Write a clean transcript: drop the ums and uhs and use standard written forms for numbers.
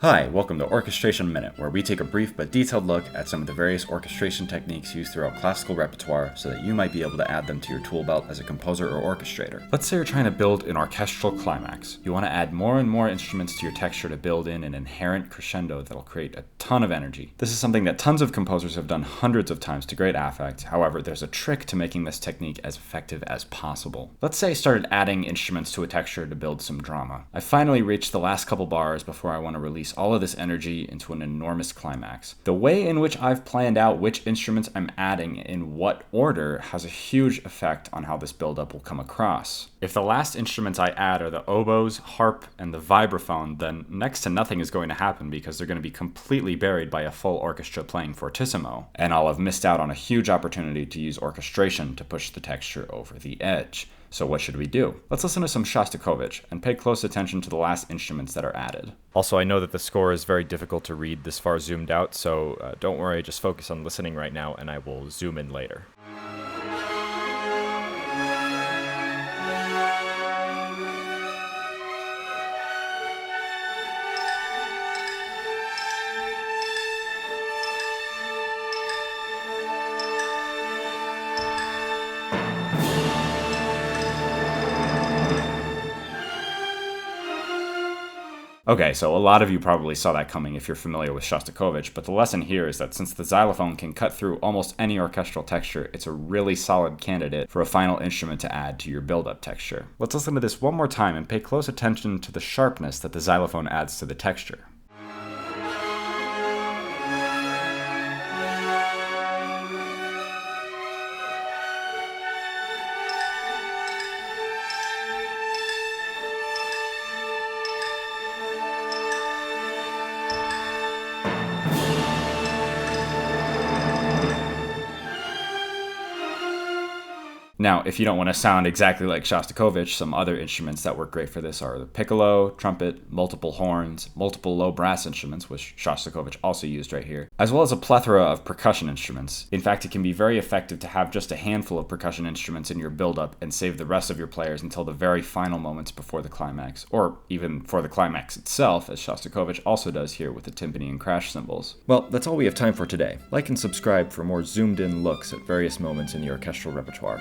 Hi, welcome to Orchestration Minute, where we take a brief but detailed look at some of the various orchestration techniques used throughout classical repertoire so that you might be able to add them to your tool belt as a composer or orchestrator. Let's say you're trying to build an orchestral climax. You want to add more and more instruments to your texture to build in an inherent crescendo that'll create a ton of energy. This is something that tons of composers have done hundreds of times to great effect. However, there's a trick to making this technique as effective as possible. Let's say I started adding instruments to a texture to build some drama. I finally reached the last couple bars before I want to release all of this energy into an enormous climax. The way in which I've planned out which instruments I'm adding in what order has a huge effect on how this buildup will come across. If the last instruments I add are the oboes, harp, and the vibraphone, then next to nothing is going to happen because they're going to be completely buried by a full orchestra playing fortissimo, and I'll have missed out on a huge opportunity to use orchestration to push the texture over the edge. So what should we do? Let's listen to some Shostakovich and pay close attention to the last instruments that are added. Also, I know that the score is very difficult to read this far zoomed out, so don't worry, just focus on listening right now and I will zoom in later. Okay, so a lot of you probably saw that coming if you're familiar with Shostakovich, but the lesson here is that since the xylophone can cut through almost any orchestral texture, it's a really solid candidate for a final instrument to add to your build-up texture. Let's listen to this one more time and pay close attention to the sharpness that the xylophone adds to the texture. Now, if you don't want to sound exactly like Shostakovich, some other instruments that work great for this are the piccolo, trumpet, multiple horns, multiple low brass instruments, which Shostakovich also used right here, as well as a plethora of percussion instruments. In fact, it can be very effective to have just a handful of percussion instruments in your build-up and save the rest of your players until the very final moments before the climax, or even for the climax itself, as Shostakovich also does here with the timpani and crash cymbals. Well, that's all we have time for today. Like and subscribe for more zoomed-in looks at various moments in the orchestral repertoire.